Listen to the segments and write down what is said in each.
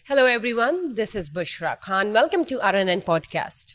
Hello everyone, this is Bushra Khan. Welcome to RNN podcast.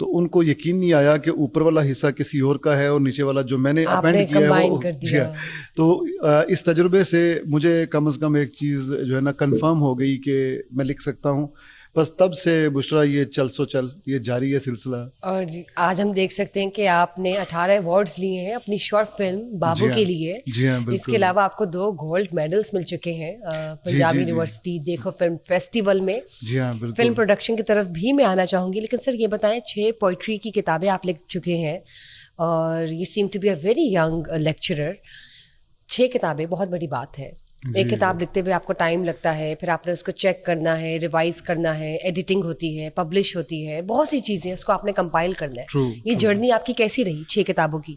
تو ان کو یقین نہیں آیا کہ اوپر والا حصہ کسی اور کا ہے اور نیچے والا جو میں نے اپینڈ کیا ہے وہ. جی ہاں. تو اس تجربے سے مجھے کم از کم ایک چیز جو ہے نا کنفرم ہو گئی کہ میں لکھ سکتا ہوں. بس تب سے بشرا یہ چل سو چل یہ جاری ہے سلسلہ. اور آج ہم دیکھ سکتے ہیں کہ آپ نے 18 ایوارڈز لیے ہیں اپنی شارٹ فلم بابو کے لیے. جی ہاں بالکل. اس کے علاوہ آپ کو 2 گولڈ میڈلز مل چکے ہیں پنجاب یونیورسٹی دیکھو فلم فیسٹیول میں. جی ہاں بالکل. فلم پروڈکشن کی طرف بھی میں آنا چاہوں گی, لیکن سر یہ بتائیں 6 پوئٹری کی کتابیں آپ لکھ چکے ہیں اور you seem to be a very young lecturer. 6 کتابیں بہت بڑی بات ہے. ایک کتاب لکھتے ہوئے آپ کو ٹائم لگتا ہے, پھر آپ نے اس کو چیک کرنا ہے, ریوائز کرنا ہے, ایڈیٹنگ ہوتی ہے, پبلش ہوتی ہے, بہت سی چیزیں اس کو آپ نے کمپائل کرنا ہے. یہ جرنی آپ کی کیسی رہی 6 کتابوں کی؟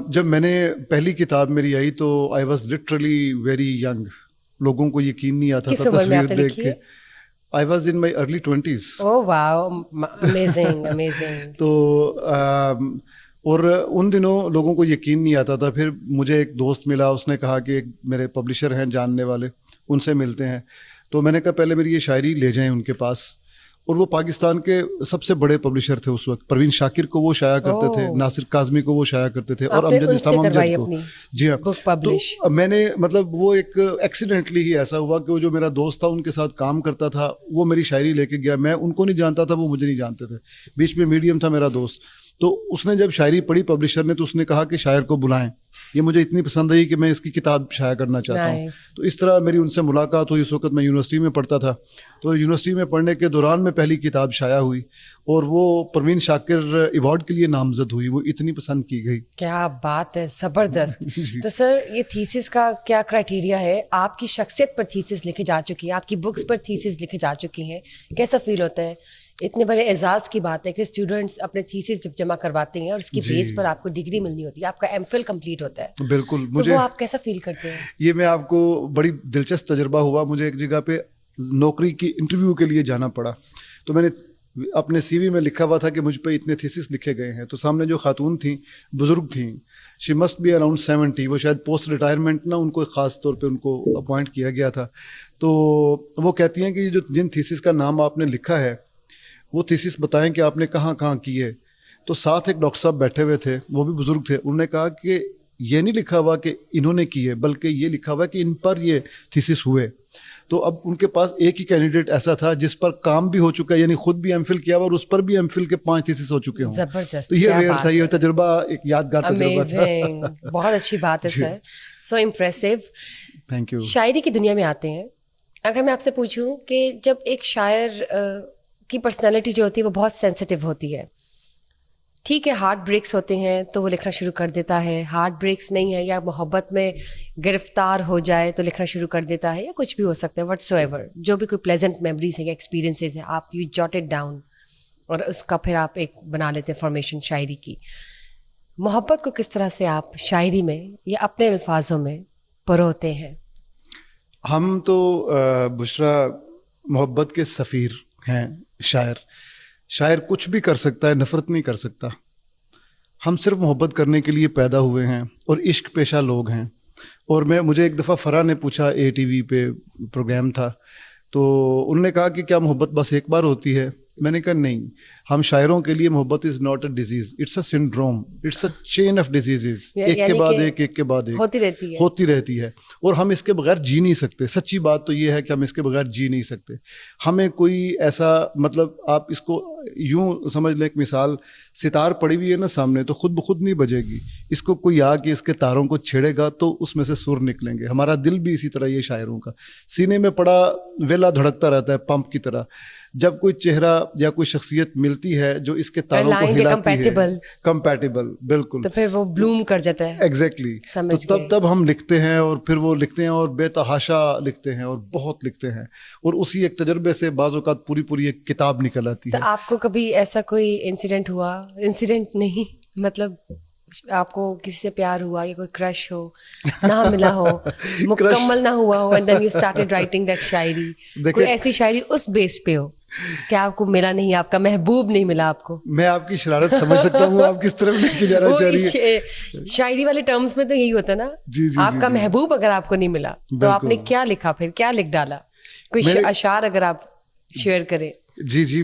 جب میں نے پہلی کتاب میری آئی تو I was literally very young. لوگوں کو یقین نہیں آتا تھا تصویر دیکھ کے. I was in my early 20s. Oh wow, amazing, amazing. تو اور ان دنوں لوگوں کو یقین نہیں آتا تھا. پھر مجھے ایک دوست ملا, اس نے کہا کہ میرے پبلشر ہیں جاننے والے, ان سے ملتے ہیں. تو میں نے کہا پہلے میری یہ شاعری لے جائیں ان کے پاس. اور وہ پاکستان کے سب سے بڑے پبلشر تھے اس وقت. پروین شاکر کو وہ شائع کرتے تھے, ناصر کاظمی کو وہ شائع کرتے تھے, اور امجد اسلام امجد کو. جی ہاں. تو میں نے مطلب وہ ایک ایکسیڈنٹلی ہی ایسا ہوا کہ وہ جو میرا دوست تھا ان کے ساتھ کام کرتا تھا وہ میری شاعری لے کے گیا. میں ان کو نہیں جانتا تھا, وہ مجھے نہیں جانتے تھے. بیچ میں میڈیم تھا میرا دوست. تو اس نے جب شاعری پڑھی پبلشر نے تو اس نے کہا کہ شاعر کو بلائیں, یہ مجھے اتنی پسند آئی کہ میں اس کی کتاب شائع کرنا چاہتا ہوں. تو اس طرح میری ان سے ملاقات ہوئی. اس وقت میں یونیورسٹی میں پڑھتا تھا. تو یونیورسٹی میں پڑھنے کے دوران میں پہلی کتاب شائع ہوئی اور وہ پروین شاکر ایوارڈ کے لیے نامزد ہوئی. وہ اتنی پسند کی گئی. کیا بات ہے, زبردست. تو سر یہ تھیسس کا کیا کرائٹیریا ہے؟ آپ کی شخصیت پر تھیسس لکھے جا چکی ہیں, آپ کی بکس پر تھیسس لکھے جا چکی ہیں. کیسا فیل ہوتا ہے؟ اتنے بڑے اعزاز کی بات ہے کہ اسٹوڈنٹس اپنے تھیسس جب جمع کرواتے ہیں اور اس کی بیس پر آپ کو ڈگری ملنی ہوتی ہے, آپ کا ایم فل کمپلیٹ ہوتا ہے. بالکل. مجھے وہ آپ کیسا فیل کرتے ہیں؟ یہ میں آپ کو بڑی دلچسپ تجربہ ہوا. مجھے ایک جگہ پہ نوکری کی انٹرویو کے لیے جانا پڑا. تو میں نے اپنے سی وی میں لکھا ہوا تھا کہ مجھ پہ اتنے تھیسس لکھے گئے ہیں. تو سامنے جو خاتون تھیں, بزرگ تھیں, شی مسٹ بی اراؤنڈ 70. وہ شاید پوسٹ ریٹائرمنٹ نہ ان کو خاص طور پہ ان کو اپوائنٹ کیا گیا تھا. تو وہ کہتی ہیں کہ جو جن تھیسس کا نام آپ نے لکھا ہے وہ تھیسس بتائیں کہ آپ نے کہاں کہاں کی ہے. تو ساتھ ایک ڈاکٹر صاحب بیٹھے ہوئے تھے, وہ بھی بزرگ تھے. انہوں نے کہا کہ یہ نہیں لکھا ہوا کہ انہوں نے کی ہے, بلکہ یہ لکھا ہوا کہ ان پر یہ تھیسس ہوئے. تو اب ان کے پاس ایک ہی کینڈیڈیٹ ایسا تھا جس پر کام بھی ہو چکا ہے, یعنی خود بھی ایم فل کیا ہوا اور اس پر بھی ایم فل کے 5 تھیسس ہو چکے ہوں. زبردست. تو یہ ریئر تھا, یہ تجربہ ایک یادگار تجربہ تھا. بہت اچھی بات ہے سر, سو امپریسو. Thank you. شاعری کی دنیا میں آتے ہیں. اگر میں آپ سے پوچھوں کہ جب ایک شاعر کی پرسنالٹی جو ہوتی ہے وہ بہت سینسٹیو ہوتی ہے, ٹھیک ہے ہارٹ بریکس ہوتے ہیں تو وہ لکھنا شروع کر دیتا ہے, ہارٹ بریکس نہیں ہے یا محبت میں گرفتار ہو جائے تو لکھنا شروع کر دیتا ہے, یا کچھ بھی ہو سکتا ہے, وٹ سو ایور جو بھی کوئی پلیزنٹ میموریز ہیں یا ایکسپیرینسز ہیں, آپ یو جاٹ اٹ ڈاؤن اور اس کا پھر آپ ایک بنا لیتے ہیں فارمیشن شاعری کی. محبت کو کس طرح سے آپ شاعری میں یا اپنے الفاظوں میں پروتے ہیں؟ ہم تو بشرا محبت کے سفیر ہیں. شاعر کچھ بھی کر سکتا ہے, نفرت نہیں کر سکتا. ہم صرف محبت کرنے کے لیے پیدا ہوئے ہیں اور عشق پیشہ لوگ ہیں. اور مجھے ایک دفعہ فرا نے پوچھا, اے ٹی وی پہ پروگرام تھا, تو انہوں نے کہا کہ کیا محبت بس ایک بار ہوتی ہے؟ میں نے کہا نہیں, ہم شاعروں کے لیے محبت is not a disease, it's a syndrome, it's a chain of diseases, ایک کے بعد ایک کے بعد ایک ہوتی رہتی ہے. اور ہم اس کے بغیر جی نہیں سکتے. سچی بات تو یہ ہے کہ ہم اس کے بغیر جی نہیں سکتے. ہمیں کوئی ایسا مطلب آپ اس کو یوں سمجھ لیں, ایک مثال, ستار پڑی ہوئی ہے نا سامنے تو خود بخود نہیں بجے گی. اس کو کوئی آ کے اس کے تاروں کو چھیڑے گا تو اس میں سے سر نکلیں گے. ہمارا دل بھی اسی طرح, یہ شاعروں کا سینے میں پڑا ویلا دھڑکتا رہتا ہے پمپ کی طرح. جب کوئی چہرہ یا کوئی شخصیت ملتی ہے جو اس کے تاروں کو ہلاتی ہے, کمپیٹیبل, بالکل, تو پھر وہ بلوم کر جاتا ہے. ایگزیکٹلی. تو تب ہم لکھتے ہیں اور پھر وہ لکھتے ہیں اور بے تحاشا لکھتے ہیں اور بہت لکھتے ہیں, اور اسی ایک تجربے سے بعض اوقات پوری ایک کتاب نکل آتی ہے. تو آپ کو کبھی ایسا کوئی انسیڈنٹ ہوا, انسیڈنٹ نہیں مطلب آپ کو کسی سے پیار ہوا یا کوئی کرش ہو, نہ ملا ہو, مکمل نہ ہوا ہو, and then you started writing that شاعری, کوئی ایسی شاعری اس بیس پہ ہو کہ آپ کو ملا نہیں, آپ کا محبوب نہیں ملا آپ کو؟ میں آپ کی شرارت سمجھ سکتا ہوں, آپ کس طرف لے کے جانا چاہ رہی ہیں. شاعری والے ٹرمز میں تو یہی ہوتا ہے نا, آپ کا محبوب اگر آپ کو نہیں ملا تو آپ نے کیا لکھا, پھر کیا لکھ ڈالا؟ کوئی اشعار اگر آپ شیئر کریں. جی,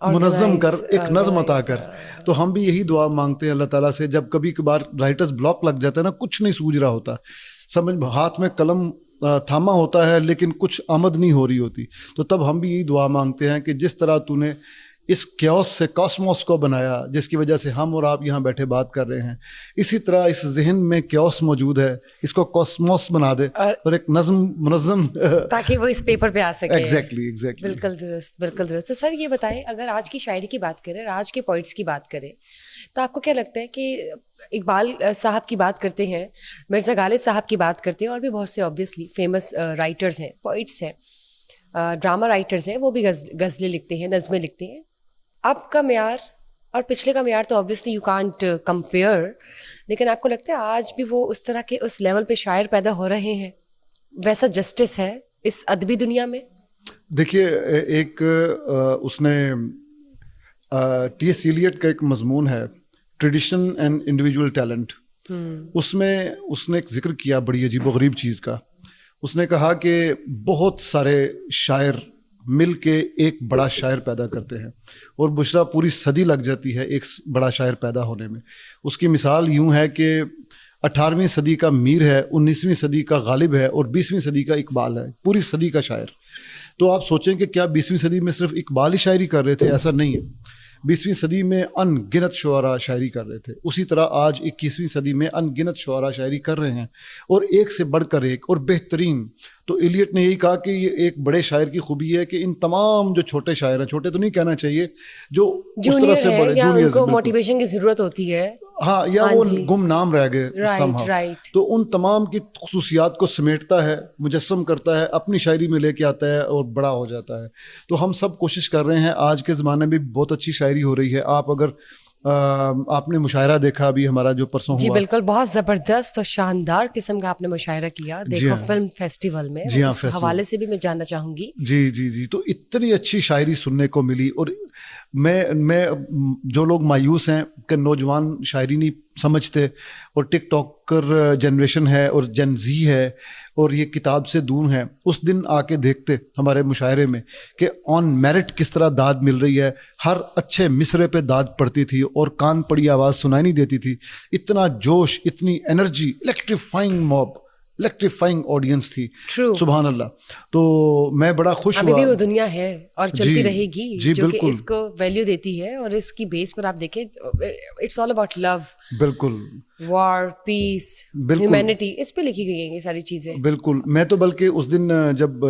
منظم کر, ایک نظم عطا کر. تو ہم بھی یہی دعا مانگتے ہیں اللہ تعالیٰ سے. جب کبھی کبھار رائٹرز بلاک لگ جاتا ہے نا, کچھ نہیں سوجھ رہا ہوتا, سمجھ ہاتھ میں قلم تھاما ہوتا ہے لیکن کچھ آمد نہیں ہو رہی ہوتی, تو تب ہم بھی یہی دعا مانگتے ہیں کہ جس طرح تو نے اس کیوس سے کاسموس کو بنایا جس کی وجہ سے ہم اور آپ یہاں بیٹھے بات کر رہے ہیں, اسی طرح اس ذہن میں کیوس موجود ہے, اس کو کاسموس بنا دے اور ایک نظم منظم, تاکہ وہ اس پیپر پہ آ سکے. ایگزیکٹلی. بالکل درست, بالکل درست. تو سر یہ بتائیں, اگر آج کی شاعری کی بات کریں, آج کے پوئٹس کی بات کریں, تو آپ کو کیا لگتا ہے کہ اقبال صاحب کی بات کرتے ہیں, مرزا غالب صاحب کی بات کرتے ہیں, اور بھی بہت سے آبویسلی فیمس رائٹرز ہیں, پوئٹس ہیں, ڈرامہ رائٹرز ہیں, وہ بھی غزلیں لکھتے ہیں, نظمیں لکھتے ہیں. اب کا معیار اور پچھلے کا معیار تو آبویسلی یو کانٹ کمپیئر, لیکن آپ کو لگتا ہے آج بھی وہ اس طرح کے اس لیول پہ شاعر پیدا ہو رہے ہیں, ویسا جسٹس ہے اس ادبی دنیا میں؟ دیکھیے, ایک اس نے ٹی ایس ایلیٹ کا ایک مضمون ہے ٹریڈیشن اینڈ انڈیویجول ٹیلنٹ, اس میں اس نے ایک ذکر کیا بڑی عجیب و غریب چیز کا. اس نے کہا کہ بہت سارے شاعر مل کے ایک بڑا شاعر پیدا کرتے ہیں, اور بشرا پوری صدی لگ جاتی ہے ایک بڑا شاعر پیدا ہونے میں. اس کی مثال یوں ہے کہ 18ویں صدی کا میر ہے, 19ویں صدی کا غالب ہے, اور 20ویں صدی کا اقبال ہے, پوری صدی کا شاعر. تو آپ سوچیں کہ کیا 20ویں صدی میں صرف اقبال ہی شاعری کر رہے تھے؟ ایسا نہیں ہے. 20ویں صدی میں ان گنت شعراء شاعری کر رہے تھے. اسی طرح آج 21ویں صدی میں ان گنت شعراء شاعری کر رہے ہیں, اور ایک سے بڑھ کر ایک, اور بہترین. تو ایلیٹ نے یہی کہا کہ یہ ایک بڑے شاعر کی خوبی ہے کہ ان تمام جو چھوٹے شاعر ہیں, چھوٹے تو نہیں کہنا چاہیے, جو اس طرح سے بڑے جونیئر, ان کو موٹیویشن کی ضرورت ہوتی ہے, ہاں, یا وہ گم نام رہ گئے somehow, تو ان تمام کی خصوصیات کو سمیٹتا ہے, مجسم کرتا ہے, اپنی شاعری میں لے کے آتا ہے اور بڑا ہو جاتا ہے. تو ہم سب کوشش کر رہے ہیں. آج کے زمانے میں بہت اچھی شاعری ہو رہی ہے. آپ اگر آپ نے مشاعرہ دیکھا ابھی ہمارا جو پرسوں ہوا, جی بالکل, بہت زبردست اور شاندار قسم کا آپ نے مشاعرہ کیا دیکھو فلم فیسٹیول میں, اس حوالے سے بھی میں جاننا چاہوں گی. جی جی جی, تو اتنی اچھی شاعری سننے کو ملی. اور میں جو لوگ مایوس ہیں کہ نوجوان شاعری نہیں سمجھتے, اور ٹک ٹاکر جنریشن ہے اور جن زی ہے, اور یہ کتاب سے دور ہیں, اس دن آ کے دیکھتے ہمارے مشاعرے میں کہ آن میرٹ کس طرح داد مل رہی ہے. ہر اچھے مصرے پہ داد پڑتی تھی اور کان پڑی آواز سنائی نہیں دیتی تھی. اتنا جوش, اتنی انرجی, الیکٹریفائنگ موب, الیکٹریفائنگ آڈینس تھی. سبحان اللہ. تو میں بڑا خوش ہوا. ابھی بھی وہ دنیا ہے اور چلتی رہے گی جو کہ اس کو ویلیو دیتی ہے, اور اس کی بیس پر آپ دیکھیں اٹس آل اباؤٹ لو. بالکل, وار, پیس, ہیومینٹی, اس پہ لکھی گئی ہیں یہ ساری چیزیں. بالکل. میں تو بلکہ اس دن جب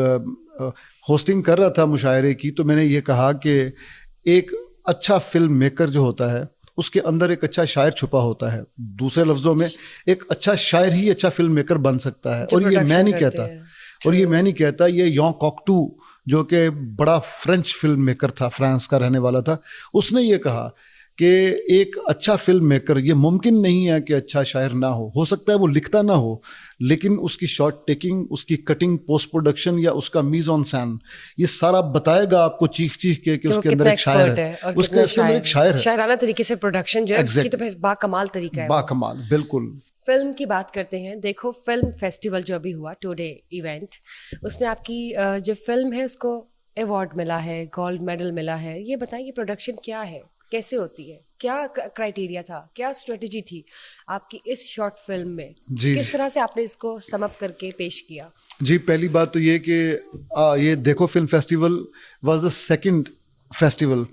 ہوسٹنگ کر رہا تھا مشاعرے کی, تو میں نے یہ کہا کہ ایک اچھا فلم میکر جو ہوتا ہے اس کے اندر ایک اچھا شاعر چھپا ہوتا ہے. دوسرے لفظوں میں ایک اچھا شاعر ہی اچھا فلم میکر بن سکتا ہے. اور یہ میں نہیں کہتا, یہ یون کوکٹو جو کہ بڑا فرینچ فلم میکر تھا, فرانس کا رہنے والا تھا, اس نے یہ کہا کہ ایک اچھا فلم میکر, یہ ممکن نہیں ہے کہ اچھا شاعر نہ ہو سکتا ہے وہ لکھتا نہ ہو, لیکن اس کی شارٹ ٹیکنگ, اس کی کٹنگ, پوسٹ پروڈکشن, یا اس کا میز آن سین, یہ سارا بتائے گا آپ کو چیخ کے کہ اس کے اندر ایک شاعر ہے, اس کے اندر ایک شاعر ہے. شاعرانہ طریقے سے پروڈکشن جو ہے اس کی تو پھر با کمال طریقہ ہے, با کمال. بالکل. فلم کی بات کرتے ہیں. دیکھو فلم فیسٹیول جو ابھی ہوا, ٹوڈے ایونٹ, اس میں آپ کی جو فلم ہے اس کو ایوارڈ ملا ہے, گولڈ میڈل ملا ہے. یہ بتائیں کہ پروڈکشن کیا ہے, کیسے ہوتی ہے, کیا کرائٹیریا تھا, کیا اسٹریٹجی تھی آپ کی اس شارٹ فلم میں, کس طرح سے آپ نے اس کو سم اپ کر کے پیش کیا؟ جی, پہلی بات تو یہ کہ یہ دیکھو film festival was the second festival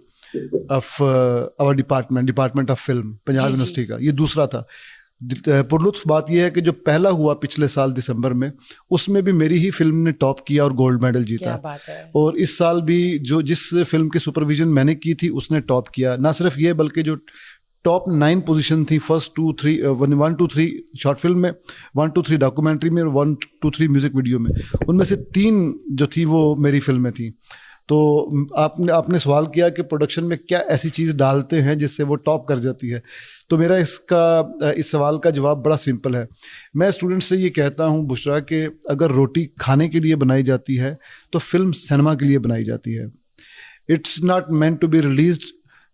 of our department of film Punjab university کا, یہ دوسرا تھا. پرلطف بات یہ ہے کہ جو پہلا ہوا پچھلے سال دسمبر میں, اس میں بھی میری ہی فلم نے ٹاپ کیا اور گولڈ میڈل جیتا. اور اس سال بھی جس فلم کی سپرویژن میں نے کی تھی اس نے ٹاپ کیا. نہ صرف یہ بلکہ جو ٹاپ 9 پوزیشن تھی, فرسٹ 1 2 3 شارٹ فلم میں, 1 2 3 ڈاکومنٹری میں, اور 1 2 3 میوزک ویڈیو میں, ان میں سے 3 جو تھی وہ میری فلمیں تھیں. تو آپ نے سوال کیا کہ پروڈکشن میں کیا ایسی چیز ڈالتے ہیں جس سے وہ ٹاپ کر جاتی ہے. تو میرا اس سوال کا جواب بڑا سمپل ہے. میں اسٹوڈنٹ سے یہ کہتا ہوں بشرا کہ اگر روٹی کھانے کے لیے بنائی جاتی ہے تو فلم سنیما کے لیے بنائی جاتی ہے. It's not meant to be released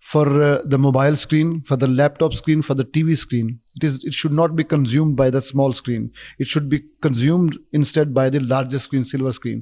for the mobile screen, for the laptop screen, for the TV screen. It should not be consumed by the small screen. It should be consumed instead by the larger screen, silver screen.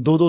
2-2,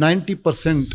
90%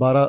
12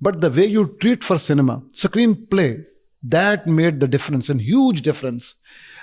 but the way you treat for cinema, screen play, that made the difference, and huge difference.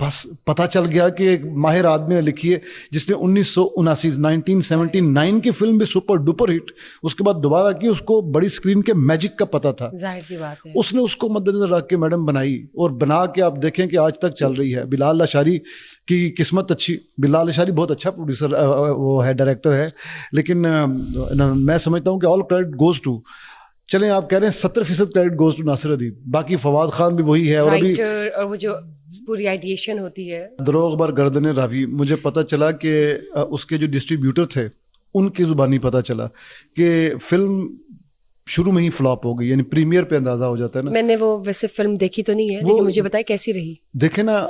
بس پتہ چل گیا کہ ایک ماہر آدمی نے لکھی ہے جس نے 1979 کی فلم بھی سپر ڈپر ہٹ، اس کے بعد دوبارہ کی، اس کو بڑی اسکرین کے میجک کا پتہ تھا، ظاہر سی بات ہے، اس نے اس کو مد نظر رکھ کے میڈم بنائی، اور بنا کے آپ دیکھیں کہ آج تک چل رہی ہے. بلال لاشاری کی قسمت اچھی، بلال لاشاری بہت اچھا پروڈیوسر وہ ہے، ڈائریکٹر ہے، لیکن میں سمجھتا ہوں کہ آل کریڈٹ گوز ٹو، چلیں آپ کہہ رہے ہیں 70% کریڈٹ گوز ٹو ناصر ادیب، باقی فواد خان بھی وہی ہے. اور ابھی رائٹر اور وہ جو پوری آئیڈیشن ہوتی ہے. دروغ بر گردن راوی، مجھے پتہ چلا کہ اس کے جو ڈسٹریبیوٹر تھے ان کی زبانی پتہ چلا کہ فلم شروع میں ہی فلاپ ہو گئی، یعنی پریمیئر پہ اندازہ ہو جاتا ہے نا. میں نے وہ ویسے فلم دیکھی تو نہیں ہے، لیکن مجھے بتائیں کیسی رہی. دیکھیں نا،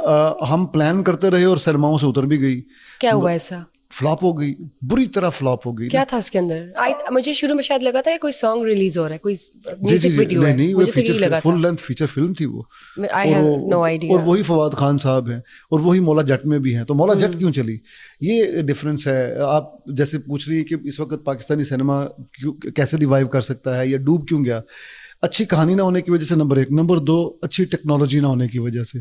ہم پلان کرتے رہے اور سینماؤں سے اتر بھی گئی. کیا ہوا ایسا؟ فلاپ ہو گئی، بری طرح فلاپ ہو گئی. کیا تھا اس کے اندر؟ مجھے شروع میں شاید لگا تھا کہ کوئی سانگ ریلیز ہو رہا ہے، کوئی میوزک ویڈیو ہے، مجھے تو یہی لگا تھا. فل لینتھ فیچر فلم تھی وہ، I have no idea. اور وہی فواد خان صاحب ہیں اور وہی مولا جٹ میں بھی ہیں. تو مولا جٹ کیوں چلی؟ یہ ڈفرینس ہے. آپ جیسے پوچھ رہی ہیں کہ اس وقت پاکستانی سینما کیسے ریوائیو کر سکتا ہے یا ڈوب کیوں گیا؟ اچھی کہانی نہ ہونے کی وجہ سے نمبر 1، نمبر 2 اچھی ٹیکنالوجی نہ ہونے کی وجہ سے.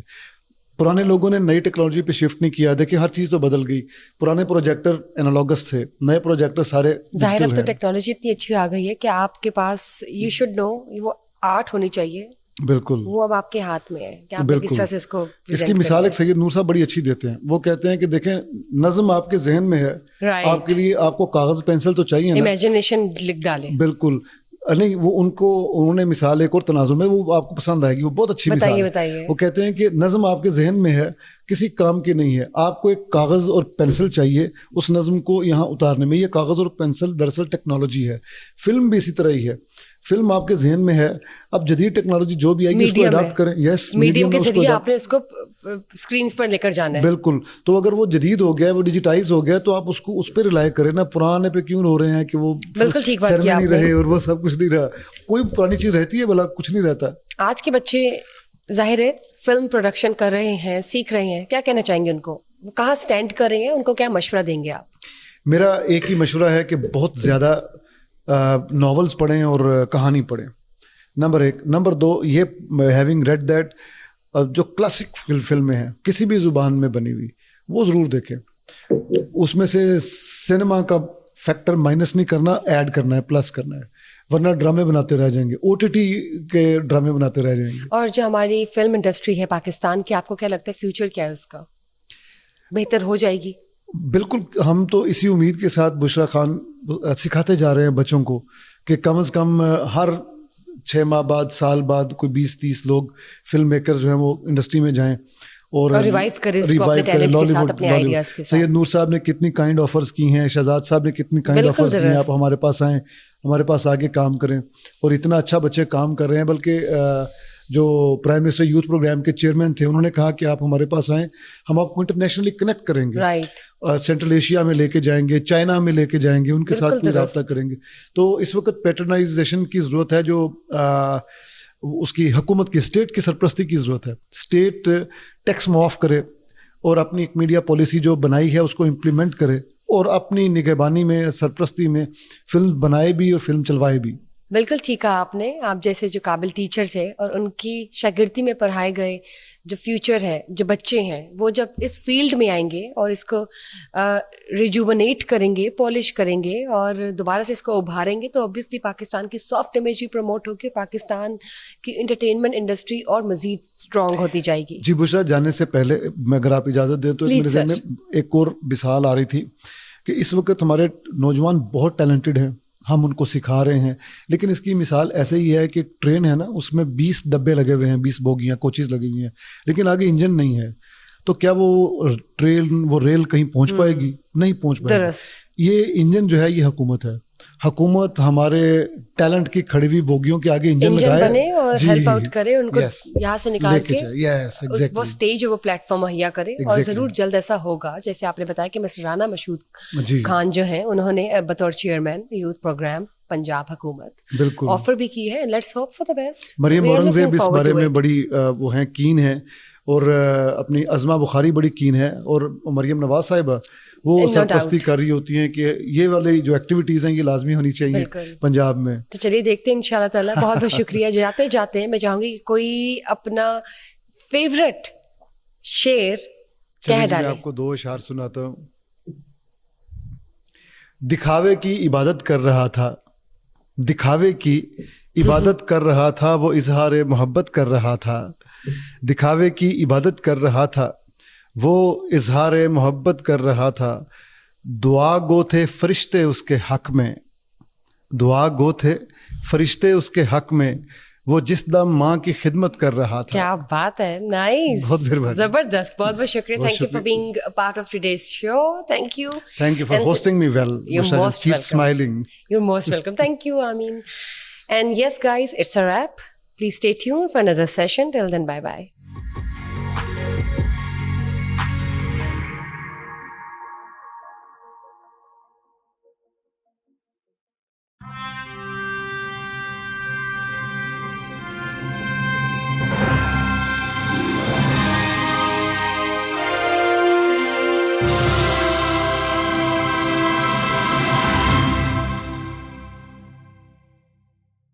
پرانے لوگوں نے نئی ٹیکنالوجی پہ شفٹ نہیں کیا. دیکھیں ہر چیز تو بدل گئی. پرانے پروجیکٹر اینالوگس تھے، نئے پروجیکٹر سارے ظاہر اب تو ٹیکنالوجی اتنی اچھی آ گئی ہے کہ آپ کے پاس یو شوڈ نو وہ آرٹ ہونی چاہیے. بالکل، وہ اب آپ کے ہاتھ میں ہے کہ آپ کس طرح سے اس کو. اس کی مثال ایک سید نور صاحب بڑی اچھی دیتے ہیں. وہ کہتے ہیں کہ دیکھیں نظم آپ کے ذہن میں ہے، آپ کے لیے آپ کو کاغذ پینسل تو چاہیے نا، امیجنیشن لکھ ڈالیں. بالکل نہیں، وہ انہوں نے مثال ایک اور تناظر میں، وہ آپ کو پسند آئے گی، وہ بہت اچھی مثال ہے. وہ کہتے ہیں کہ نظم آپ کے ذہن میں ہے، کسی کام کی نہیں ہے، آپ کو ایک کاغذ اور پینسل چاہیے اس نظم کو یہاں اتارنے میں. یہ کاغذ اور پینسل دراصل ٹیکنالوجی ہے. فلم بھی اسی طرح ہی ہے. فلم آپ کے ذہن میں ہے، اب جدید ٹیکنالوجی جو بھی آئے گی اس کو اڈاپٹ کریں. یس، میڈیم کے ذریعے آپ نے اس کو اسکرینز پر لے کر جانا ہے. بالکل. تو اگر وہ جدید ہو گیا، وہ ڈیجیٹائز ہو گیا، تو آپ اس کو اس پہ ریلائی کریں نا. پرانے پہ کیوں ہو رہے ہیں کہ وہ بالکل ٹھیک بات کیا نہیں رہے اور وہ سب کچھ نہیں رہا. کوئی پرانی چیز رہتی ہے بھلا؟ کچھ نہیں رہتا. آج کے بچے ظاہر ہے فلم پروڈکشن کر رہے ہیں، سیکھ رہے ہیں، کیا کہنا چاہیں گے ان کو؟ کہاں اسٹینڈ کر رہے ہیں؟ ان کو کیا مشورہ دیں گے آپ؟ میرا ایک ہی مشورہ ہے کہ بہت زیادہ ناولز پڑھیں اور کہانی پڑھیں، نمبر 1. نمبر 2 یہ ہیونگ ریڈ دیٹ، جو کلاسک فلمیں ہیں کسی بھی زبان میں بنی ہوئی وہ ضرور دیکھیں. اس میں سے سینما کا فیکٹر مائنس نہیں کرنا، ایڈ کرنا ہے، پلس کرنا ہے، ورنہ ڈرامے بناتے رہ جائیں گے، OTT کے ڈرامے بناتے رہ جائیں گے. اور جو ہماری فلم انڈسٹری ہے پاکستان کی، آپ کو کیا لگتا ہے فیوچر کیا ہے اس کا؟ بہتر ہو جائے گی؟ بالکل. ہم تو اسی امید کے ساتھ بشرا خان سکھاتے جا رہے ہیں بچوں کو کہ کم از کم ہر 6 ماہ بعد، سال بعد کوئی 20-30 لوگ فلم میکر جو ہیں وہ انڈسٹری میں جائیں اور ریوائیو کریں اس کو اپنے ٹیلنٹ کے ساتھ، اپنے آئیڈیاز کے ساتھ. سید نور صاحب نے کتنی کائنڈ آفرز کی ہیں، شہزاد صاحب نے کتنی کائنڈ آفرز کی ہیں. آپ ہمارے پاس آئیں، ہمارے پاس آگے کام کریں. اور اتنا اچھا بچے کام کر رہے ہیں. بلکہ جو پرائم منسٹر یوتھ پروگرام کے چیئرمین تھے انہوں نے کہا کہ آپ ہمارے پاس آئیں، ہم آپ کو انٹرنیشنلی کنیکٹ کریں گے. سینٹرل ایشیا میں لے کے جائیں گے، چائنا میں لے کے جائیں گے، ان کے ساتھ کوئی رابطہ کریں گے. تو اس وقت پیٹرنائزیشن کی ضرورت ہے، جو اس کی حکومت کی، اسٹیٹ کی سرپرستی کی ضرورت ہے. اسٹیٹ ٹیکس معاف کرے اور اپنی ایک میڈیا پالیسی جو بنائی ہے اس کو امپلیمنٹ کرے، اور اپنی نگہبانی میں، سرپرستی میں فلم بنائے بھی اور فلم چلوائے بھی. بالکل ٹھیک کہا آپ نے. آپ جیسے جو قابل ٹیچرز ہیں اور ان کی شاگردی میں پڑھائے گئے جو فیوچر ہے، جو بچے ہیں، وہ جب اس فیلڈ میں آئیں گے اور اس کو ریجوونیٹ کریں گے، پالش کریں گے اور دوبارہ سے اس کو ابھاریں گے، تو obviously پاکستان کی سافٹ امیج بھی پروموٹ ہوگی، پاکستان کی انٹرٹینمنٹ انڈسٹری اور مزید اسٹرانگ ہوتی جائے گی. جی بشرا، جانے سے پہلے میں اگر آپ اجازت دیں تو میرے ذہن میں ایک اور مثال آ رہی تھی کہ اس وقت ہمارے نوجوان بہت ٹیلنٹڈ ہیں، ہم ان کو سکھا رہے ہیں، لیکن اس کی مثال ایسے ہی ہے کہ ٹرین ہے نا، اس میں 20 ڈبے لگے ہوئے ہیں، 20 بوگیاں، کوچز لگی ہوئی ہیں، لیکن آگے انجن نہیں ہے. تو کیا وہ ریل کہیں پہنچ پائے گی؟ نہیں پہنچ پائے گی. یہ انجن جو ہے یہ حکومت ہے. حکومت ہمارے ٹیلنٹ کی کھڑی ہوئی بوگیوں کے آگے انجن بنے اور ہیلپ آؤٹ کرے، ان کو یہاں سے نکال کے وہ اسٹیج وہ پلیٹ فارم مہیا کرے. اور ضرور جلد ایسا ہوگا. جیسے آپ نے بتایا کہ مسٹر رانا مشہود خان جو ہیں، انہوں نے بطور چیئرمین یوتھ پروگرام پنجاب حکومت آفر بھی کی ہے. Let's hope for the best. Maryam Aurangzeb اس بارے میں بڑی وہ ہیں، کین ہیں، اور اپنی عظمہ بخاری بڑی کین ہے، اور مریم نواز صاحبہ وہ سرپرستی کر رہی ہوتی ہیں کہ یہ والی جو ایکٹیویٹیز ہیں یہ لازمی ہونی چاہیے پنجاب میں. تو چلیے دیکھتے ہیں انشاءاللہ تعالیٰ. بہت بہت شکریہ. جاتے جاتے میں چاہوں گی کہ کوئی اپنا فیوریٹ شعر چلیے کہہ جی، میں ڈالیں. آپ کو 2 اشعار سناتا ہوں. دکھاوے کی عبادت کر رہا تھا، دکھاوے کی عبادت کر رہا تھا، وہ اظہار محبت کر رہا تھا. دکھاوے کی عبادت کر رہا تھا، وہ اظہار محبت کر رہا تھا. دعا گو تھے فرشتے اس کے حق میں، دعا گو تھے فرشتے اس کے حق میں، وہ جس دم ماں کی خدمت کر رہا تھا. کیا بات ہے. نائس. بہت مہربانی. زبردست. بہت بہت شکریہ. بہت تھینک یو فار شکریہ. Being part of today's show. Thank you. Thank you for hosting me well. You're Wish I will most keep welcome. smiling. You're most welcome. Thank you, Amin. And yes, guys, it's a wrap. Please stay tuned for another session. Till then, bye-bye.